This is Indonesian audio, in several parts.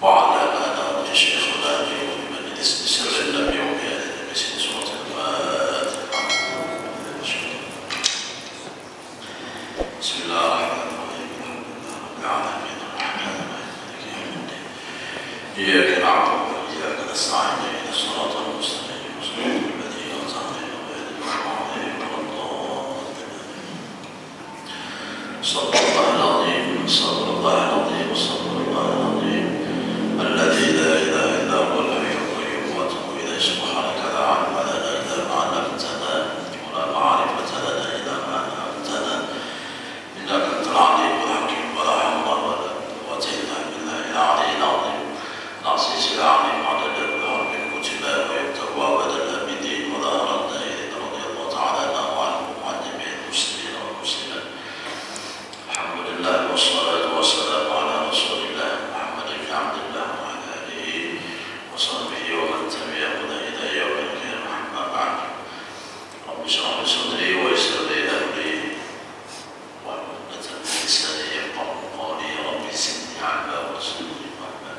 وعلى آله شيخنا في مجلس سر النبي وبيان بسم سورة الفاتحة. بسم الله الرحمن الرحيم. الحمد لله رب العالمين الرحمن الرحيم مالك يوم الدين. إياك نعبد وإياك نستعين اهدنا الصراط المستقيم صراط الذين أنعمت عليهم غير المغضوب عليهم ولا الضالين. صدق الله العظيم صدق الله العظيم صدق الله العظيم الذي لا إله إلا هو الحي القيوم وأتوب إليه سبحانك لا علم لنا إلا ما علمتنا ولا معرفة لنا إلا ما علمتنا إنك أنت العليم الحكيم ولا حول ولا قوة إلا بالله العلي العظيم العزيز العليم عدد الحرب كتبا ويكتب وبدلا من دين ولا أردنا إليك رضي الله تعالى عنه وعن جميع المسلمين والمسلمات. الحمد لله والصلاة والسلام على رسول الله محمد بن عبد الله وعلى آله وصحبه ومن تبعهم إلى يوم القيامة. أما بعد رب اشرح لي صدري ويسر لي أمري واحلل عقدة من لساني يفقهوا قولي رب زدني علما وارزقني فهما.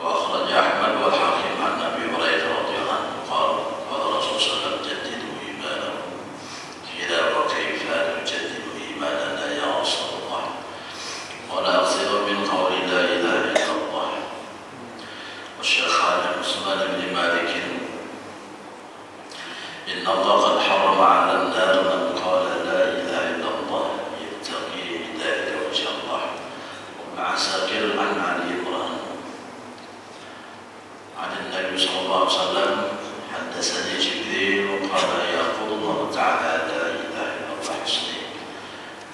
وأخرج أحمد والحاكم عن أبي هريرة رضي الله عنه قال قال الرسول صلى الله عليه وسلم جددوا إيمانكم. قيل وكيف نجدد إيماننا يا رسول الله؟ قال أكثر من قول لا إله إلا الله. والشيخان عثمان بن مالك إن الله قد حرم على النار من قال لا إله إلا الله يبتغي بذلك وجه الله. ومع ساكر عن علي إبراهيم عن النبي صلى الله عليه وسلم حدثني جبريل قال يقول الله تعالى لا إله إلا الله حسني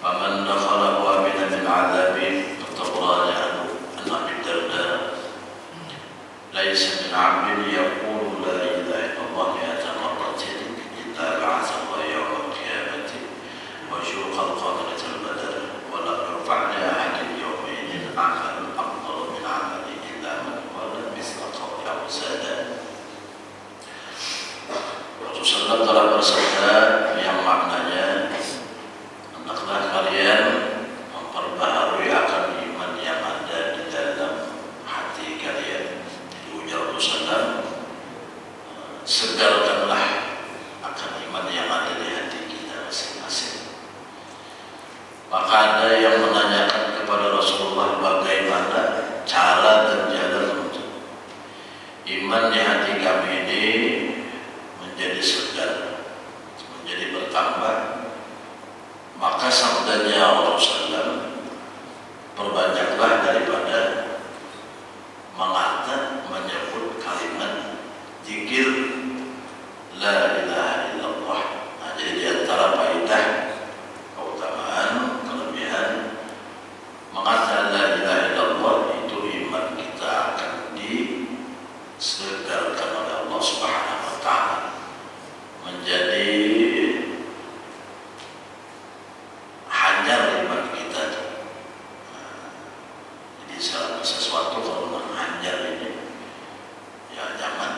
ومن دخله آمن من عذابه. الطبراني عن أبي الدرداء ليس من عبد يقول لا إله إلا الله 100 مرة إلا بعث الله يوم القيامة ويشوق القدرة البدر ولم يرفع لأحد يومئذ عمل أفضل من عمله إلا من قال مثل قول أو زاد. Rasulullah telah bersabda yang maknanya, hendaklah kalian memperbaharui akan iman yang ada di dalam hati kalian. Ujar Rasulullah, segarkanlah akan iman yang ada di hati kita masing-masing. Maka ada yang menanyakan kepada Rasulullah bagaimana cara dan jalan untuk iman di hati kami ini menjadi segar, menjadi bertambah. Maka sabdanya Rasulullah, perbanyaklah daripada mengata menyebut kalimat zikir la ilaha illallah. Nah, jadi di antara faedah keutamaan kelebihan mengata la ilaha illallah itu iman kita akan disegarkan oleh Allah Subhanahu wa taala, menjadi hanyar iman kita. Jadi sesuatu kalau hanyar ini ya jangan.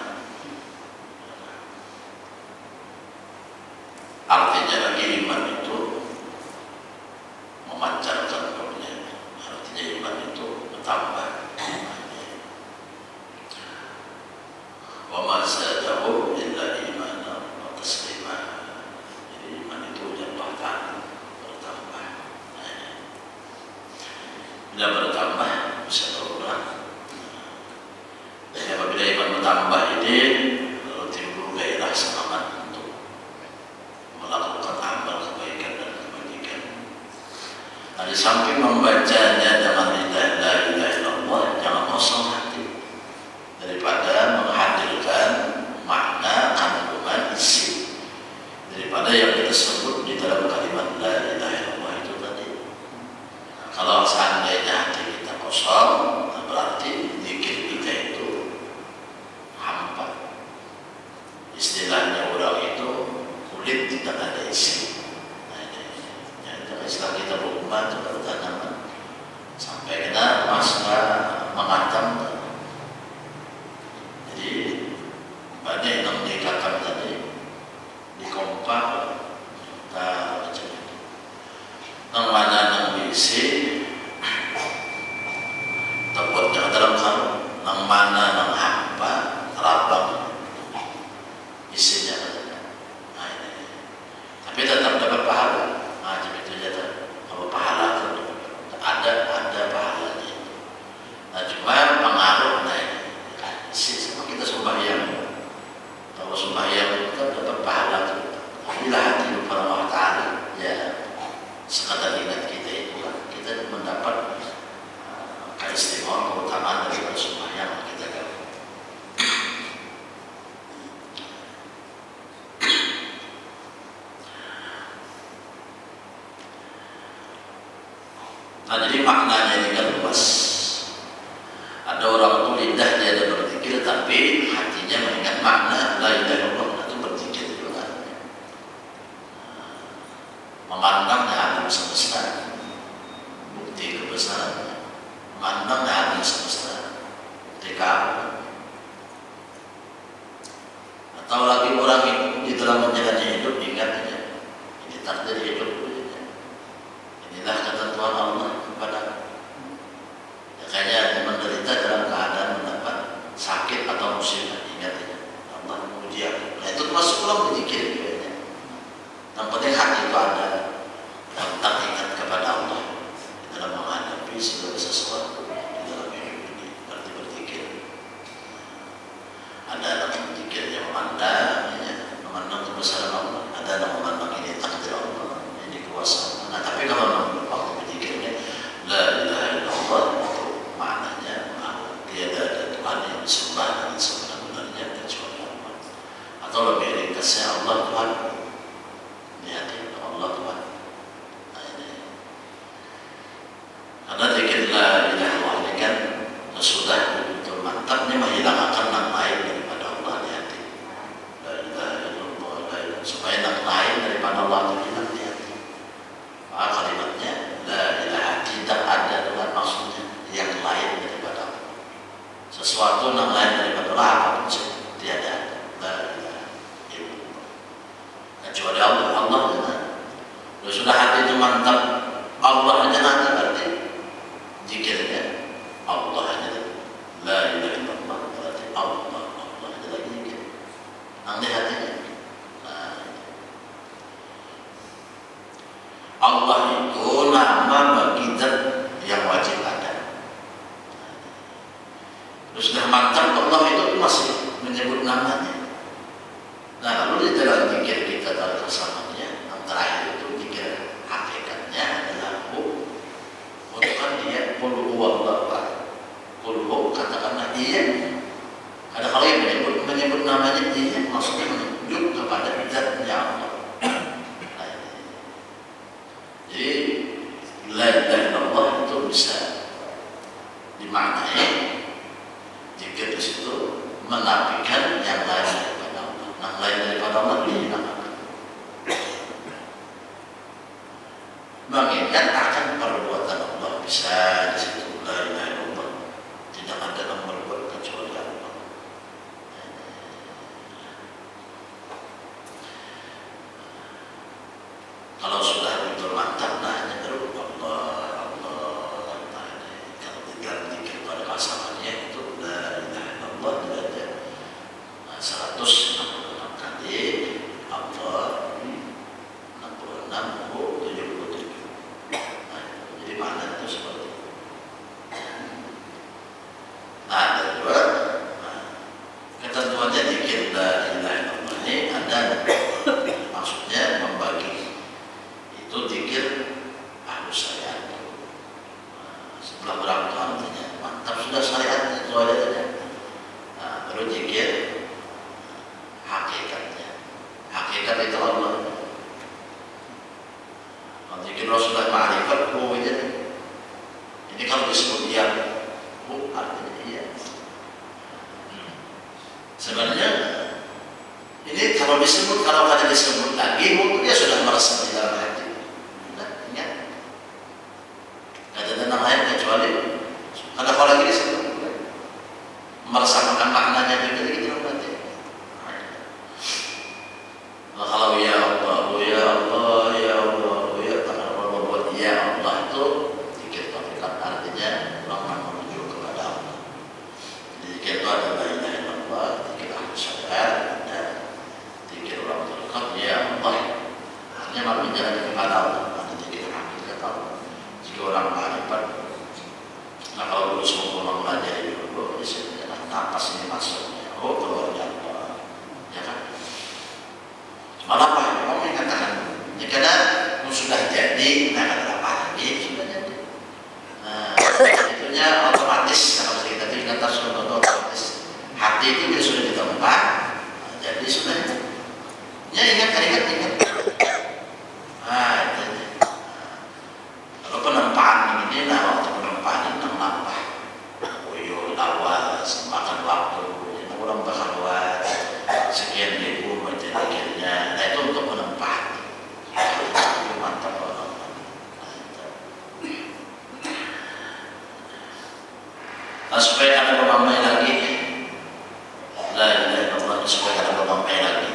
Artinya lagi iman itu memancarkan dunia. Artinya iman itu bertambah. Wa ma zadahu illa imanan wa taslima. Jadi iman itu Allah Ta'ala bertambah. Bila bertambah bisa berulang. Jadi apabila iman bertambah ini lalu timbul gairah semangat untuk melakukan amal kebaikan dan kebajikan. Nah, di samping membacanya dengan la ilaha illallah, jangan kosong hati daripada menghadirkan makna kandungan isi daripada yang kita sebut di dalam kalimat la ilaha illallah itu tadi. Nah, kalau seandainya hati kita kosong, berarti zikir kita itu hampa. Istilahnya orang itu kulit tidak ada isi. Nah, ini istilah kita berubah kepada tanaman sampai kita masa mengatam. Jadi banyak yang dikatakan tadi dikompak kita macam itu. Nang mana nang isi takutnya dalam karung nang mana nang hampa rabang isinya nah, ini. Tapi tetap dapat pahala. Nah, itu aja kalau pahala itu ada pahalanya. Nah, cuma pengaruh isi sama kita sembahyang. Kalau sembahyang kita dapat pahala itu. Bila hati kepada Allah Ta'ala ya sekadar ingat kita itu kita mendapat keistimewaan keutamaan dari sembahyang kita kan. Nah, jadi maknanya ini kan luas. Ada orang itu lidahnya ada berzikir tapi hatinya mengingat makna la ilaha illallah itu berzikir juga. Memandangnya alam semesta, bukti kebesarannya. Memandangnya alam semesta, bukti keagungan. Atau lagi orang itu di dalam menjalani hidup ingatnya ini takdir hidup. Inilah ketentuan Allah kepada ya, kayaknya menderita dalam keadaan mendapat sakit atau musibah. Ingat ya, Allah menguji aku. Nah, itu termasuk pulang berzikir kayaknya. Yang penting hati itu ada tentang ingat kepada Allah dalam menghadapi segala sesuatu di dalam hidup ini. Berarti berzikir. Ada yang berzikir yang memandang kebesaran Allah. Ada yang memandang ini takdir Allah, ini kuasa. Nah, tapi kalau waktu berzikirnya la ilaha illallah itu maknanya tiada ada Tuhan yang disembah dengan sebenar-benarnya kecuali Allah. Atau lebih ringkasnya Allah Tuhan. Lihat Allah Tuhan. Nah, ini. Karena zikir la ilaha illallah ini kan sudah betul mantapnya menghilangkan yang lain daripada Allah di hati. La ilaha illallah, la ilaha supaya yang lain daripada Allah itu hilang di hati. Maka kalimatnya la ilaha tidak ada dengan maksudnya yang lain daripada Allah. Sesuatu yang lain daripada Allah apapun tiada ada. La ilaha illallah. Kecuali Allah ya. Kalau sudah hati itu mantap Allah aja nanti berarti zikirnya Allah aja. La ilaha illallah berarti Allah aja lagi zikir. Nanti hatinya. Allah itu nama bagi zat yang wajib ada. Terus sudah mantap Allah itu masih menyebut namanya. Nah, lalu di dalam zikir kita dalam kesamanya yang terakhir itu zikir hakikatnya adalah bukan dia qul huwallahu ahad. Qul hu katakanlah iya. Ada kalau yang menyebut namanya iya maksudnya menunjuk kepada zatnya Allah. Jadi la ilaha illallah itu bisa dimaknai zikir di situ menafikan yang lain daripada Allah. Yang lain daripada Allah dihilangkan. Mengingat akan perbuatan Allah bisa di situ la ilaha illallah. Tidak ada yang berbuat kecuali Allah. Kalau sudah betul mantap, nah hanya baru Allah. Kalau tidak zikir pada pasangannya itu la ilaha illallah tidak ada 166 kali Allah 66 77. Nah, jadi makna itu seperti itu. Nah, ada dua. Ketentuannya zikir la ilaha illallah ini ada maksudnya membagi. Itu zikir ahlus syariat. Setelah berapa tahun mantap sudah syariat itu ada saja. Nah, baru zikir hakikatnya. Hakikat itu Allah. Kalau zikir Rasulullah ma'rifat aja. Ini kalau disebut dia artinya iya. Sebenarnya ini kalau kada disebut lagi mungkin dia sudah merasa di dalam hati. Tenang lain kecuali ada kalau lagi disebut merasakan maknanya juga gitu berarti. Nah, kalau ya Allah, ya Allah, ya Allah, ya Allah, buat ya Allah itu kepada Allah, ada zikir hakikat Allah. Jika orang marifat, nah kalau dulu semua orang belajar dulu, disebutnya napas ini masuknya, oh keluarnya Allah, ya kan? Malah apa? Kamu yang katakan, ya karena sudah jadi, nah kata apa lagi sudah jadi. Nah, itunya otomatis kalau kita kata sudah otomatis, hati itu sudah di tempat, jadi sudah. Ya ingat. Nah, itu. Kalau penempaan ini, nah waktu penempaan ini nambah. Uyuh, lawas, makan waktu, orang berkhawat, sekian ribu menjadikannya. Nah itu untuk penempaan. Itu mantap orang. Nah, supaya ada pemamai lagi, la ilaha illallah, supaya ada pemamai lagi.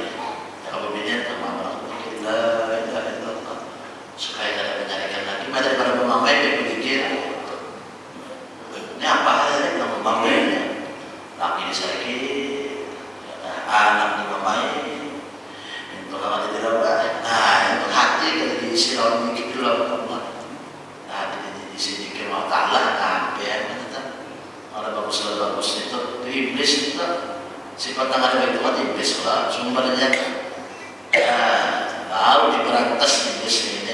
Supaya tidak mencarikan lagi daripada memamai berpikir ini apa aja yang memamainya laki disakit anak dimamai untuk amat tidak baik. Nah untuk hati kalau diisi lawan mikir dulu nah diisi mikir mau kalah sampai yang ada bagus itu iblis itu sifat yang ada baik Tuhan iblis lah sumbernya lalu diberantas iblis ini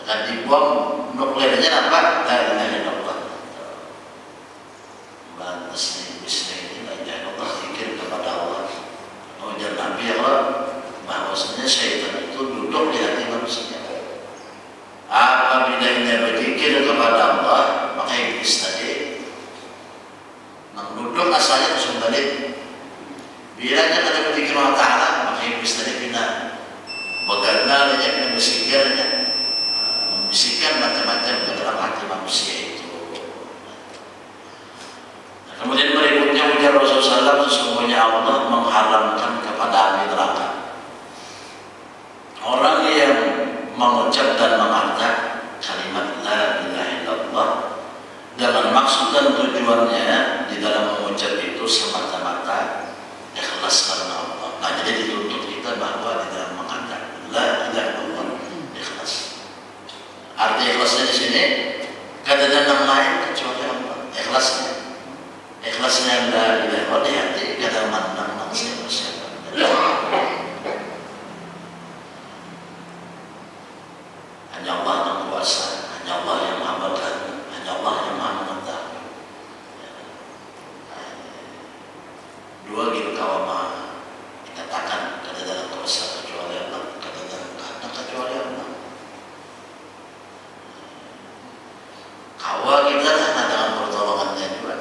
akan dibuang nuklirnya apa? La ilaha illallah. Berantas iblis ini la ilaha illallah, zikir kepada Allah. Mengujar Nabi Allah bahwasanya syaitan itu duduk di hati manusia. Apabila dia berzikir kepada Allah, maka iblis tadi menduduk asalnya langsung balik. Bila dia tidak berzikir Allah Ta'ala, maka iblis tadi pindah. Bagaimana dia pindah bersikirnya, membisikkan macam-macam ke dalam hati manusia itu. Nah, kemudian berikutnya ujar Rasulullah SAW, sesungguhnya Allah mengharamkan kepada api neraka orang yang mengucap dan mengatakan kalimat la ilaha illallah dengan maksud dan tujuannya di dalam mengucap itu semata-mata ikhlas karena Allah. Nah, jadi dituntut kita bahwa di dalam mengatakan la ilaha illallah ikhlas. Arti ikhlasnya di sini kata dan yang lain kecuali Allah. Ikhlasnya la ilaha illallah di hati kata mandang siapa. Hanya Allah yang kuasa, hanya Allah yang maha berkati, hanya Allah yang maha mengetahui. Dua gitu kawama dikatakan kata dalam kuasa kecuali Allah, kata dalam kata kecuali Allah. Kawa kita karena dengan pertolongannya juga.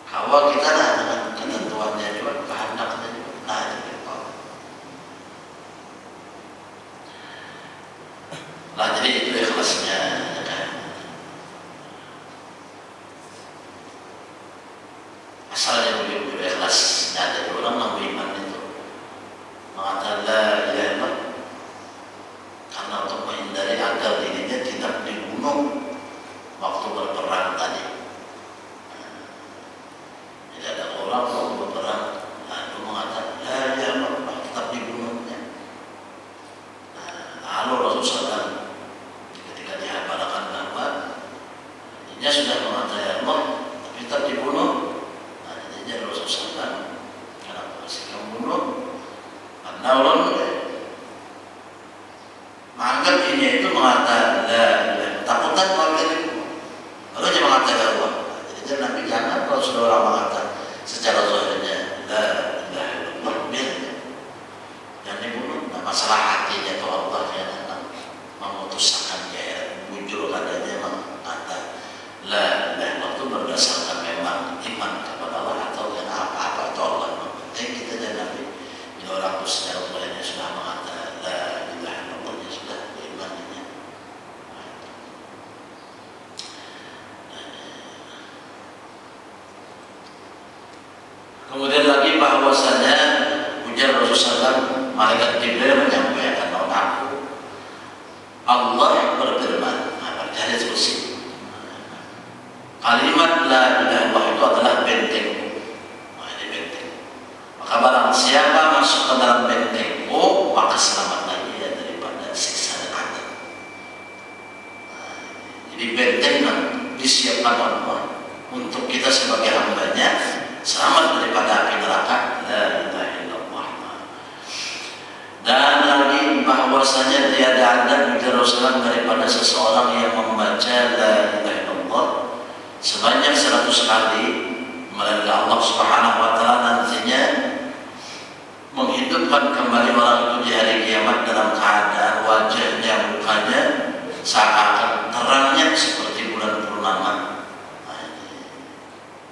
Kawa kita dengan ketentuannya juga, kehendaknya juga. Nah itu nah jadi itu ikhlasnya kan. Asalnya begitu ikhlasnya ada orang yang beriman itu mengatakan la ilaha illallah karena untuk menghindari agar dirinya tidak dibunuh waktu berperang tadi. Jadi ada orang waktu berperang lalu mengatakan la ilaha illallah tetap dibunuhnya. Lalu Rasulullah ketika dihabarkan bahwa dia sudah mengatakan Allah tapi tetap dibunuh. Nah, jadi Rasulullah kenapa masih kamu bunuh? Karena Allah menganggap ini itu mengatakan takutan kalau dia dibunuh. Lalu dia mengatakan Allah. Jadi Nabi jangan kalau sudah orang mengatakan secara zahirnya la ilaha illallah biarnya yang dibunuh. Nah, masalah hatinya itu Allah yang memutuskan dia muncul adanya mengatakan la ilaha illallah itu berdasarkan memang iman kepada Allah atau yang apa-apa itu Allah. Penting kita dan Nabi ini orang itu secara zahirnya sudah mengatakan la ilaha illallah ya sudah imannya. Kemudian lagi bahwasanya ujar Rasulullah malaikat Jibril menyampaikan bahwa Allah berfirman, dari kursi. Kalimat la ilaha illallah itu adalah benteng. Nah, ini benteng. Maka barang siapa masuk ke dalam benteng, maka selamat lagi. bahwasanya tiada ada Rasulullah daripada seseorang yang membaca la ilaha illallah sebanyak 100 kali, melainkan Allah Subhanahu wa taala nantinya menghidupkan kembali orang itu di hari kiamat dalam keadaan wajahnya, mukanya seakan terangnya seperti bulan purnama.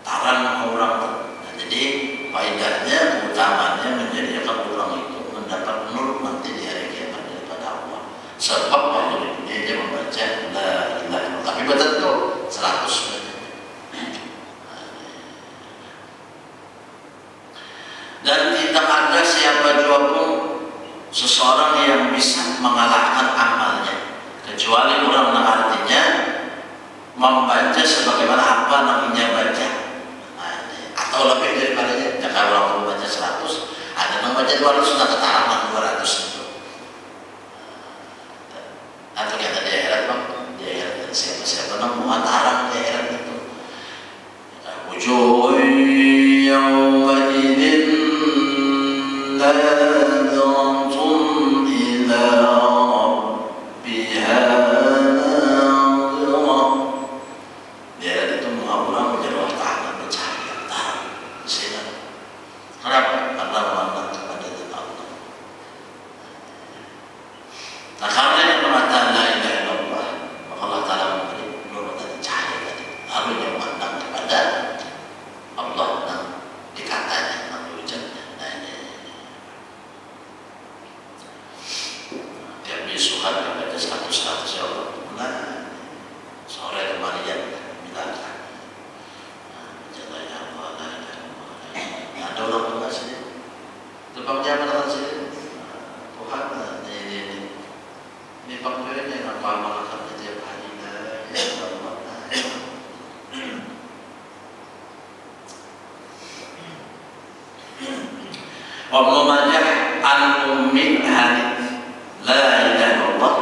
Terang orang. Nah, jadi faedahnya, utamanya menjadikan orang itu mendapat nur nanti di hari kiamat daripada Allah. Sebab waktu dia membaca la ilaha illallah, tapi betul 100. Dan tidak ada siapa jua pun seseorang yang bisa mengalahkan amalnya kecuali orang yang artinya membaca sebagaimana apa namanya baca, atau lebih daripadanya. Jika orang membaca 100, ada yang membaca 200 sudah ketaraman 200 itu. Atau kata di akhirat bang, di akhirat siapa nemu antara di akhirat itu. Wujuh yawmaidin nadratun ila rabbiha nadhirah. Dia itu orang menjadi Allah Ta'ala bercahaya terang sinar. Kenapa? Karena memandang kepada Allah. Nah, karena yang mengatakan la ilaha illallah, maka Allah Ta'ala memberi nur dan cahaya tadi. Lalu dia memandang kepada Allah dan dikatanya, dan diucapnya. Tiap bisuhan kepada 100 ya Allah. Nah, sore kemarin bilang jalannya Allah, ada orang tua sini, tempatnya mana sini? Tuhan, ini pakaiannya apa makan setiap hari ya Allah. Wa Majah al-ummi hadith la ilaha illallah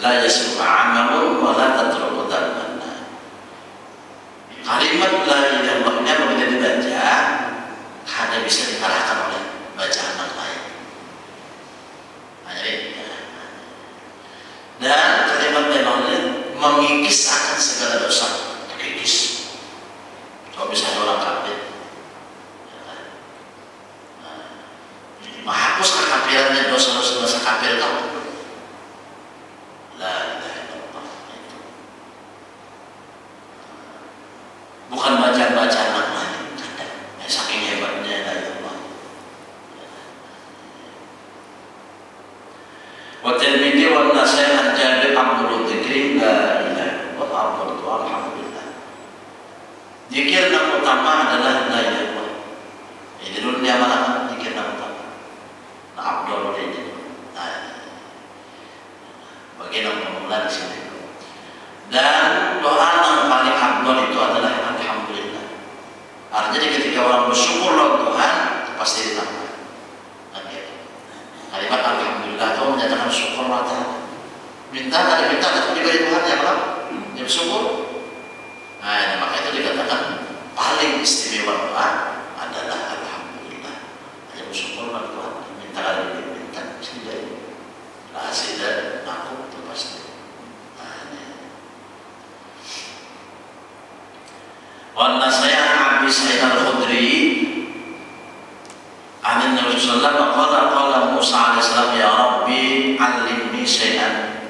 la yasma amalun wa la tatruku dhanban. Kalimat la ilaha illallahnya begitu dibaca hanya bisa dikalahkan oleh bacaan yang lain. Dan kalimat la ilaha illallah mengikis akan segala dosa, mengikis. Kalau misalnya orang kafir, menghapus kekafirannya, dosa-dosa kafir kamu. La ilaha illallah itu bukan bacaan-bacaan yang lain. Saking hebatnya la ilaha illallah. Wa Tirmidzi wa Nasai an Jabir Abdul Dzikri la ilaha illallah wa alhamdulillah. Zikir yang utama adalah la ilaha illallah. Ini dunia mana zikir yang utama. Abdul ini, bagian pemula di sini. Dan doa yang paling abdul itu adalah alhamdulillah. Artinya ketika orang bersyukur kepada Tuhan pasti ditambah. Kalimat alhamdulillah itu menyatakan syukur kepada minta dari minta tapi juga Tuhan yang apa? Yang bersyukur. Nah, maka itu dikatakan paling istimewa doa adalah alhamdulillah. Yang bersyukur kepada Tuhan. Kalau diminta sendiri, rahasia dan aku itu pasti. Wana saya Abi Sa'id Al-Khudri, Amin Nabi Sallallahu Alaihi Wasallam Musa Alaihissalam ya Rabbi alimni syai'an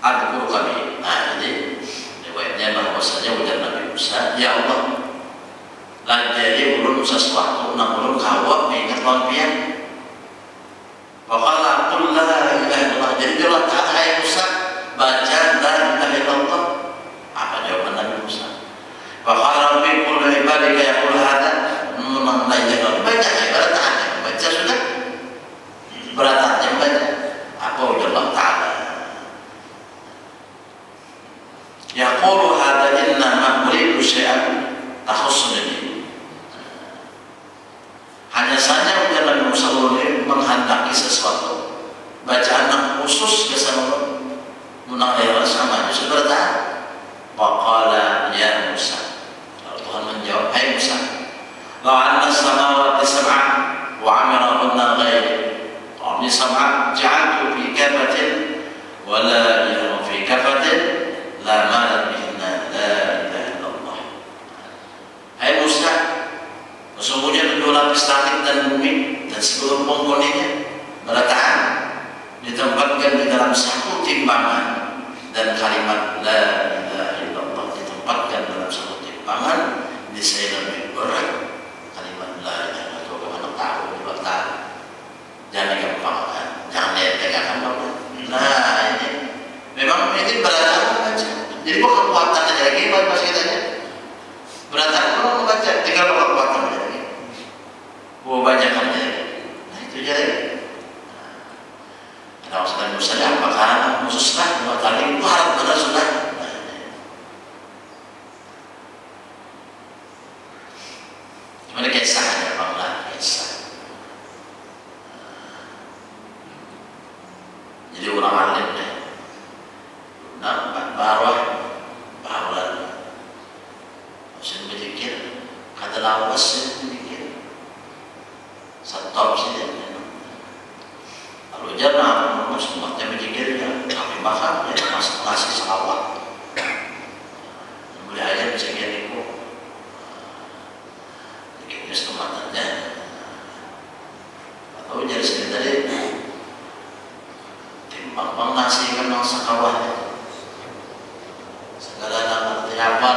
adhkuru kami. Nah, jadi riwayatnya bahwasanya ujar Nabi Musa, ya Allah, lajari ulun sesuatu, namun kawat mengingat lawan pian. Waqala qul la ilaha illallah. Jadi Allah Ta'ala hai Musa baca la ilaha illallah. Apa jawaban Nabi Musa? Waqala rabbi qul li ibadika yaqul hada. Memang la ilaha illallah. Baca ibarat ada. Baca sudah. Beratnya baca. Apa ujar Allah Ta'ala? Yaqulu hada inna uridu syai'an takhussunni. Hanya saja ujar Nabi Musa menghendaki sesuatu bacaan yang khusus bersama munawwar sama itu bertahan. Waqala ya Musa, lalu Tuhan menjawab, hai Musa, la anna samawati sab'a wa amirahunna ghairi. Ini sab'a ja'altu fi kafatin wa la ilaha fi kafatin la malat minna la ilaha illallah. Hai Musa, sesungguhnya kedua lapis langit dan bumi dan seluruh penghuninya mereka ditempatkan di dalam satu timbangan, dan kalimat la ilaha illallah ditempatkan dalam satu timbangan. Ini saya lebih berat kalimat la ilaha illallah. Bagaimana tahu juga tahu, jangan digampangkan, jangan ditegakkan banget. Nah ini memang ini berat aja. Jadi bukan kekuatan aja lagi buat pas kita aja. Berat kalau membaca, tinggal kekuatan aja lagi. Banyak aja lagi. Nah itu aja lagi. Kalau sedang Musa apakah khususlah dua kali itu harap benar sudah. Cuma kisah aja banglah kisah. Jadi orang alim deh. Nampak barulah Musim berjikir kata lawas sih berjikir satop sih. Lalu jangan semuanya berjikirnya kami makan ya masuk nasi sawah boleh aja bisa gini kok bikinnya setemanannya atau jadi sini tadi timbang nasi kan mangsa kawahnya segala nama apa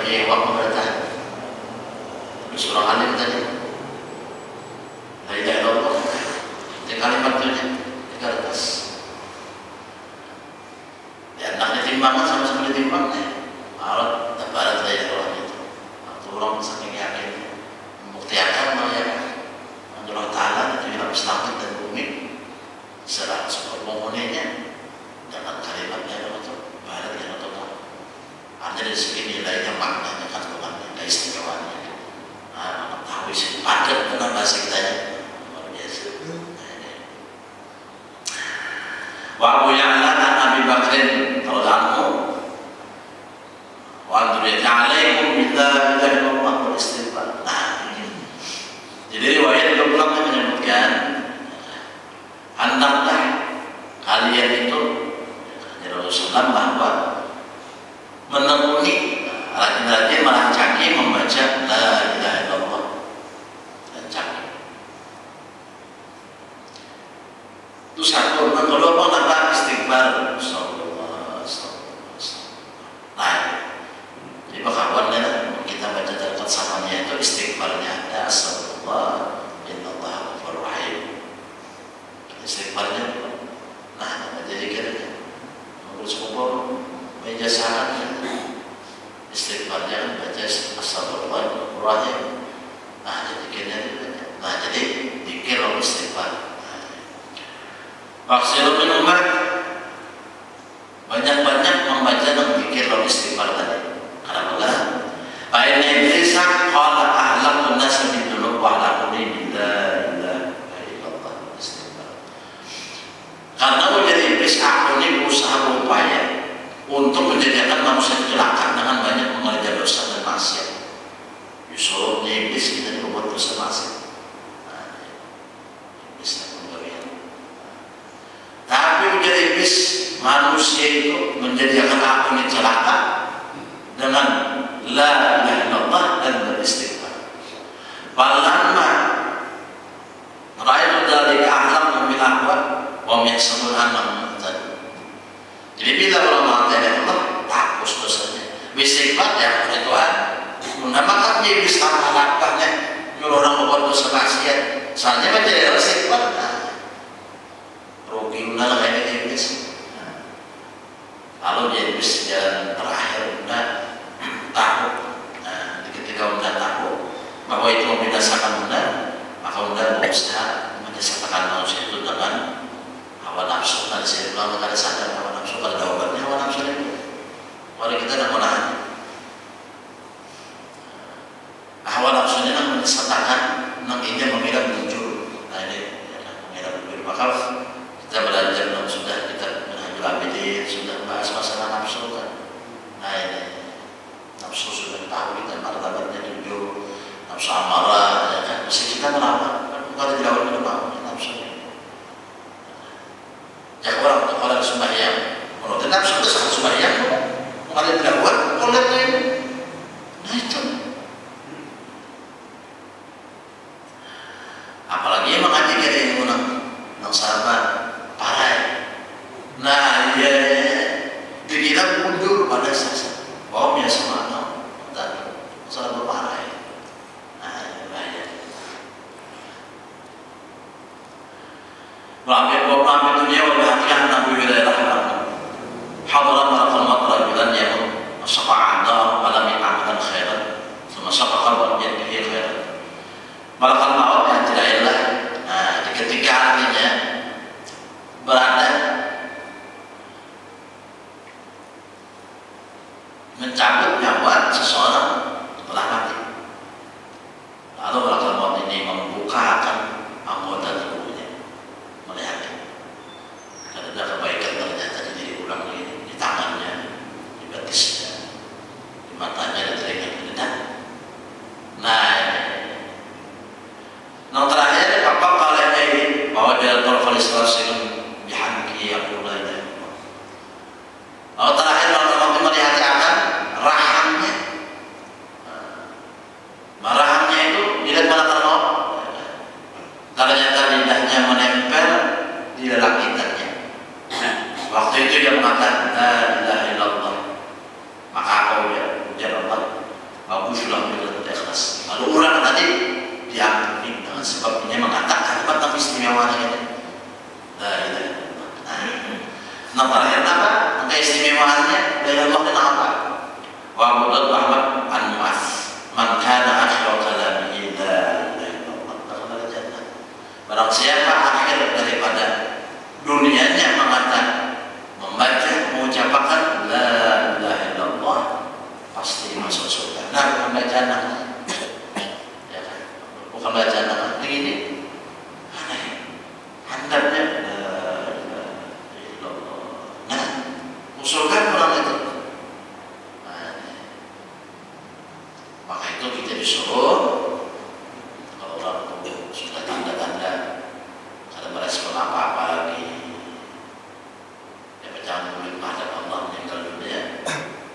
ya waktu bertahan surah alim tadi la ilaha illallah kalimat itu di kertas ya anaknya timbangan sama-sama ditimbangnya alat tebaran saya orang itu atau orang saking yakin membuktikan bahwa Allah Ta'ala itu dalam langit dan bumi serta semua penghuninya dengan kalimatnya untuk barat yang untuk ada dari segi nilainya maknanya kandungannya dan istimewanya mengetahui sih padat dengan bahasa kita luar biasa. Wa Abu Ya'la an Abi Bakrin radhiyallahu wa anzuriyati alaikum bila ilaha illallah wal istighfar. Nah, jadi riwayat berulang menyebutkan hendaklah kalian itu ya Rasulullah bahwa menekuni rajin-rajin merancaki membaca la ilaha illallah rancaki. Itu satu. Yang kedua apa? Istighfar. Nah, jadi pekawannya kita baca dekat samanya itu istighfarnya ada astagfirullah innallaha ghafurur rahim. Istighfarnya nah jadi kiranya mengurus kubur meja sahabat istighfarnya baca astagfirullah ghafurur rahim. Nah jadi kiranya nah jadi dikir istighfar. Maksudnya umat banyak-banyak membaca dan pikir lalu istighfar tadi. Karena Allah Aina Iblisa qala ahlaqun nas bi dzunub wa ahlaquni bila illallah istighfar. Karena menjadi iblis aku ini berusaha berupaya untuk menjadikan manusia celaka dengan banyak mengerjakan dosa dan maksiat. Justru iblis kita dibuat dosa maksiat. Tapi menjadi iblis manusia itu menjadikan aku ini celaka dengan la ilaha illallah dan beristighfar. Falamma ra'aytu dzalika ahlam min ahwa wa yahsabun annahum muhtadun. Jadi bila orang mengatakan Allah hapus dosanya, beristighfar ya oleh Tuhan. Menamakan iblis apa-apanya nyuruh orang berbuat dosa maksiat. Soalnya baca istighfar. Rugi benar kayak iblis. Lalu dia iblis jalan terakhir udah tahu. Nah, ketika udah tahu bahwa itu membinasakan benar, maka udah berusaha menyesatkan manusia itu dengan hawa nafsu. Tadi saya bilang ada sadar hawa nafsu, kalau ada obatnya hawa nafsu itu. Kalau kita tidak menahan, hawa nafsunya yang menyesatkan, yang ini mengira muncul. Nah ini mengira muncul. Maka kita belajar dan sudah kita menhajul abidin, sudah bahas masalah nafsu kan. Nah ini nafsu sudah tahu kita martabatnya 7, nafsu amarah ya kan. Mesti kita melawan, kalau tidak boleh mau nafsu ini. nafsu itu sangat sembahyang kemarin tidak buat oleh ini. Nah itu apalagi yang mengaji dari ilmu nang sahabat parai. Nah iya dikira mundur pada sasa bahwa biasa mana dan sahabat parai. Wa'amil dunia wa bihatikan Nabi wilayah rahmat hadaran malakal matra bilan yang masyafa'an dar alami amalan khairan sama syafa'al wa'amil bihi khairan malakal mawab yang tidak ilah. Nah ketika artinya berada mencabut nyawa seseorang setelah mati, lalu malakal maut ini membukakan anggota tubuhnya melihat ada kebaikan ternyata jadi ulang di tangannya, di betisnya, di matanya, di telinganya, dan nah terakhir apa kalanya ini bahwa dia terfalisasi dihanki yang mulai dari terakhir waktu melihat akan rahangnya, rahangnya itu dilihat malakal maut ternyata lidahnya menempel di dalam litannya. Waktu itu dia mengatakan la ilaha illallah, maka aku ujar Allah aku sudah bilang ikhlas. Lalu orang tadi diampuni dengan sebabnya mengatakan kalimat yang istimewa ini la ilaha illallah. Nah terakhir apa? Keistimewaannya dari Allah dan apa? Wa Abdul Ahmad an-Mu'az man kana akhiru kalamihi la ilaha illallah dakhala jannah. Barang siapa akhir daripada dunianya mengatakan membaca mengucapkan la ilaha illallah pasti masuk surga. Nah bukan bacaan ya kan? Bukan bacaan ini aneh handapnya la ilaha illallah. Nah surga orang itu. Maka itu kita disuruh kalau orang itu sudah tanda-tanda ada merespon apa-apa lagi ya jangan boleh menghadap Allah meninggal dunia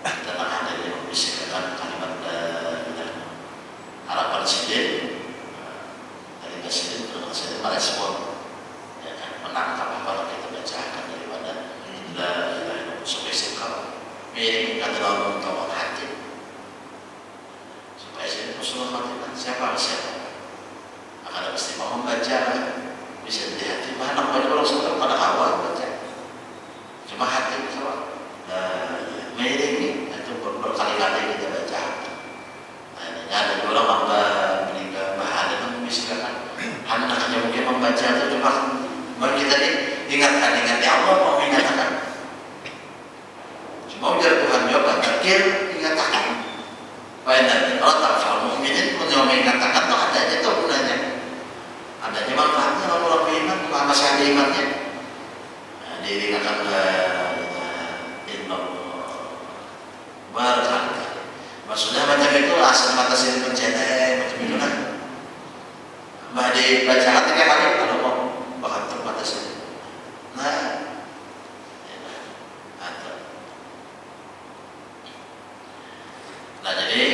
kita tak ada yang membisikkan kalimat la ilaha. Harapan sidin dari presiden presiden merespon ya kan menangkap apa yang kita bacakan daripada la ilaha supaya sikap miring kata Allah untuk hati supaya sini Rasulullah siapa akan mesti mau membaca bisa dilihat di mana banyak orang suka pada awal baca cuma hati sama miring itu berkali-kali kita baca. Nah ini ada dua orang hamba meninggal bahada itu misalkan anaknya mungkin membaca itu cuma baru kita ingatkan ya Allah mau mengingatkan cuma ujar Tuhan jawab terakhir ingatkan nanti kalau tak soal mukminin menjawab mengatakan tuh adanya tuh gunanya adanya manfaatnya kalau orang beriman masih ada imannya diingatkan la ilaha illallah berkali-kali maksudnya macam itu asal mata sini mencetek macam itu kan mbak dibaca 3 kali kalau mau bahkan terbatas sini nah jadi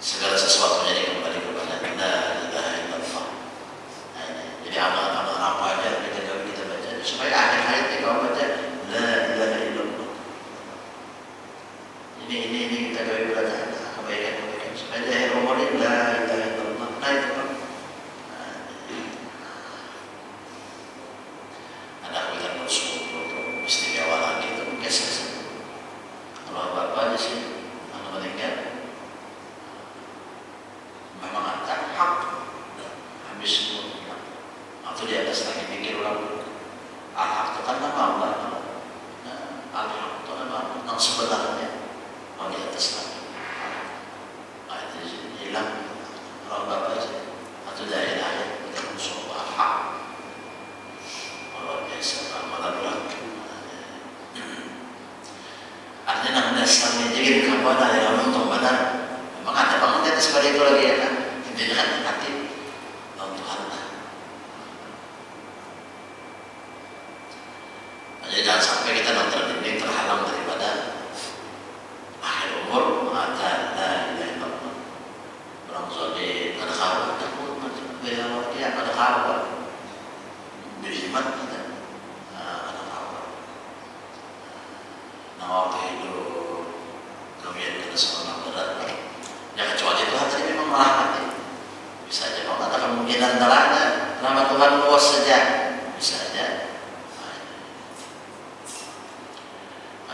segala sesuatunya ini kembali kepada la ilaha illallah. Jadi amalan-amalan apa aja kita baca supaya akhir hayat kita baca la ilaha illallah. Ini kita gawe belajar kebaikan supaya di akhir umur ini la ilaha illallah. Nah itu kan ada kebijakan Rasul istimewa lagi itu biasa. Kalau bapak di sini anak meninggal memang akan hak habis semua atau di atas lagi pikir ulang al-haq itu kan nama Allah. Al-haq itu nama Allah yang sebenarnya mau di atas lagi itu hilang kalau bapak itu atau dari ayat kita musuh al-haq kalau biasa amalan ulang artinya dasarnya jadi kabar dari Allah untuk benar memang ada bangun di atas pada itu lagi ya kan intinya kan hati untuk Allah. sampai kita dinding terhalang daripada akhir umur mengatakan la ilaha illallah. Orang soleh ada kabar, takut macam bela dia ada kabar, berjimat kita ada kabar. Nah waktu itu kami ada seorang berat, ya kecuali Tuhan tadi memang merahmati. Bisa saja kalau ada kemungkinan terada, rahmat Tuhan luas saja, bisa saja.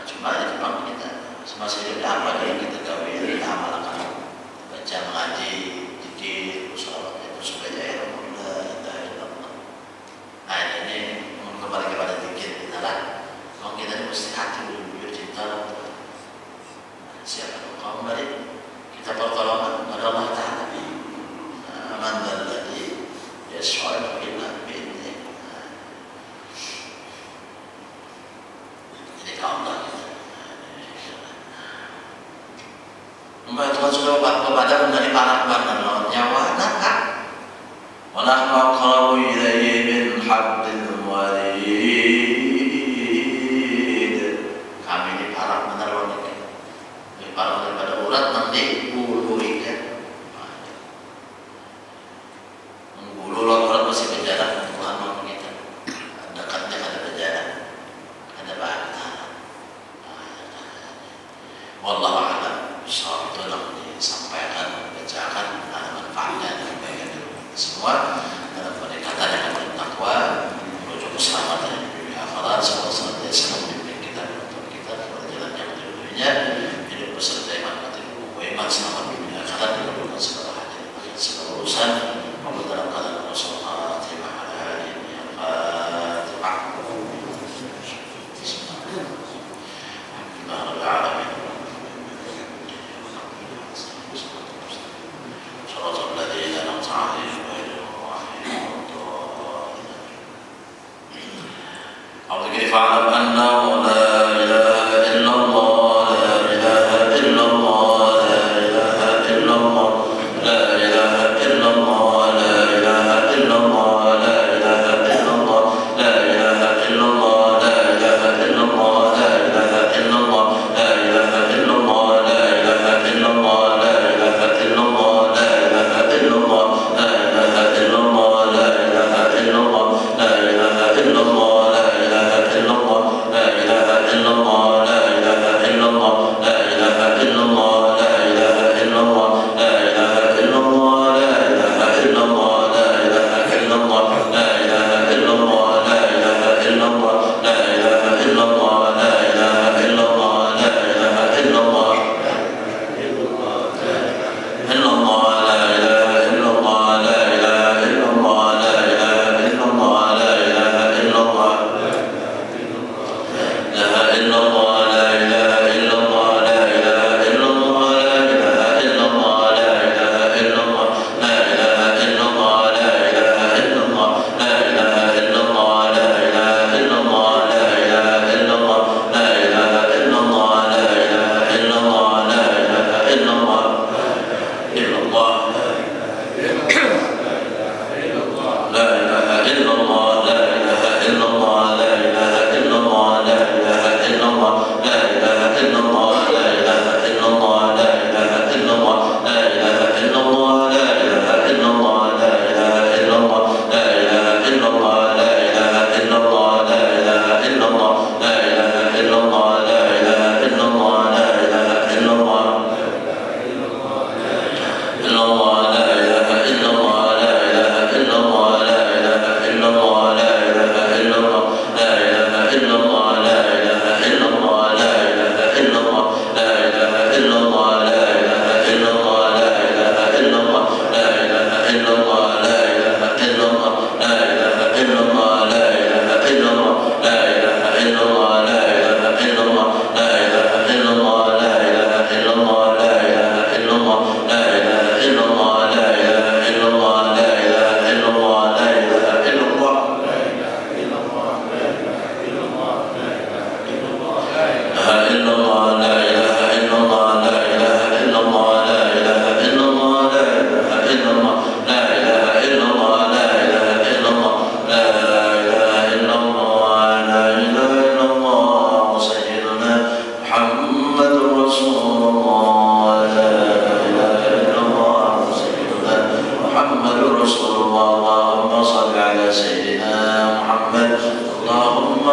Cuma itu memang kita semasa hidup apa yang kita kawin amalkan, baca mengaji, zikir, sholat itu supaya alhamdulillah la ilaha illallah. Nah ini kembali kepada zikir kita lah. Kalau kita ini mesti hati dulu cinta. Siapa kau kembali kita pertolongan kepada Allah Taala. Man dzalladzi yashfa'u illa bi'idznihi. Jadi kalau Allah Tuhan sudah kepada menjadi para keluarga nyawa nakak. Wa nahnu aqrabu ilayhi min hablil warid. Kami ini para meneron ini. Lebih parah daripada urat nanti bulu ikan. Bulu urat masih berjarak Tuhan mau kita. Dekatnya ada berjarak. Ada bahan. Wallahu a'lam. Soal itu dalam disampaikan, bacakan, ada manfaatnya dan kebaikan semua dalam pendekatan yang bertakwa menuju keselamatan di dunia akhirat. Semoga selalu membimbing kita dan untuk kita pada jalan yang dunia hidup beserta iman iman selamat di dunia akhirat dikabulkan segala hajat segala urusan maupun dalam keadaan Rasulullah terima kasih Alhamdulillah. فاعلم أنه لا إله إلا الله لا إله إلا الله لا إله إلا الله لا إله إلا الله لا إله إلا الله لا إله إلا الله لا إله إلا الله لا إله إلا الله لا إله إلا الله لا إله إلا الله لا إله إلا الله لا إله إلا الله لا إله إلا الله لا إله إلا الله لا إله إلا الله لا إله إلا الله لا إله إلا الله لا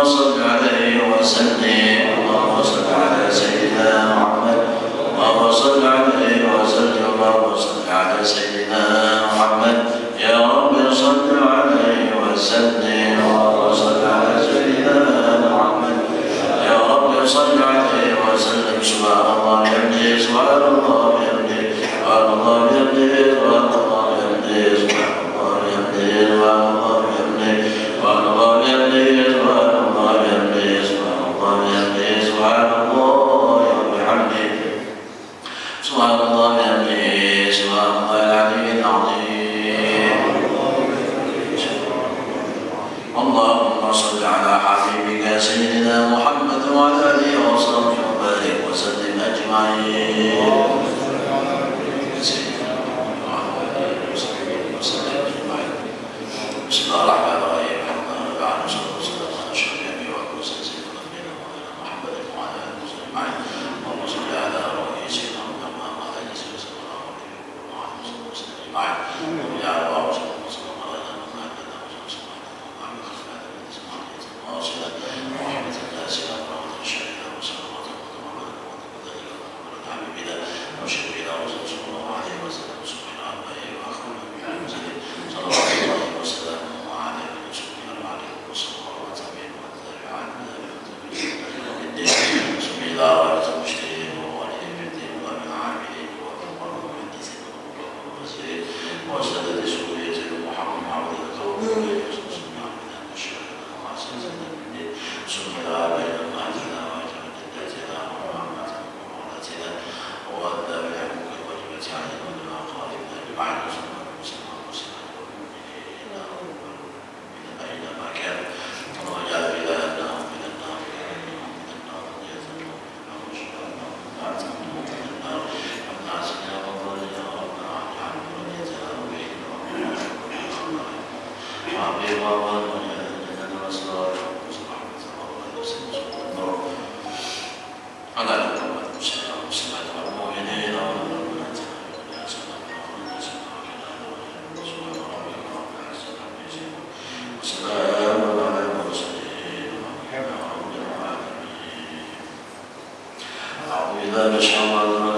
صل عليه وسلم. اللهم صل على سيدنا محمد. اللهم صل عليه وسلم. اللهم صل على سيدنا محمد. يا رب صل عليه وسلم. اللهم صل على سيدنا محمد. يا رب صل عليه وسلم. سبحان الله بحمده. سبحان الله بحمده. سبحان الله بحمده. سبحان الله بحمده. سبحان الله بحمده. سبحان الله بحمده. سبحان الله بحمده. سبحان الله بحمده. سبحان الله بحمده. سبحان الله بحمده. سبحان الله بحمده. سبحان الله العلي العظيم. اللهم صل على حبيبك سيدنا محمد وعلى اله وصحبه وبارك وسلم اجمعين. بسم الله الرحمن الرحيم. الحمد لله بعد والصلاه والسلام على اشرف الانبياء والمرسلين سيدنا نبينا مولانا محمد وعلى اله وصحبه اجمعين. اللهم صل على روحه سيدنا محمد وعلى اله وصحبه وسلم اجمعين. يا الله صل وسلم على محمد واصلا ورحمه الناس ورحمه الشريعه وصلوات حبيبنا وشفينا وصلى الله عليه وسلم. سبحان الله واخوانه المسلمين صلى الله عليه وسلم وعلى اله وصحبه وعليه وصلى الله وسلم وتابعا بسم الله الرحمن الرحيم. وولي بالدين ومن عاملين ومهندسين ومفسرين وسدد سورية محمد عبد الكون سمنا بين أمهاتنا وجدتنا وعماتنا ومولاتنا وأدى بحكمك الواجبة علينا وعلى أقاربنا أجمعين وصلى الله وسلم من أينما كان وجعل بلادنا من النار من النار من النار أمنعتنا وضلنا ربنا عن وليتنا وبيننا وعبير وجعلنا رسول على الأمة المسلمين والمسلمات والمؤمنين والمؤمنات وسلام على المرسلين والحمد لله رب العالمين. أعوذ بالله من الشيطان الرجيم.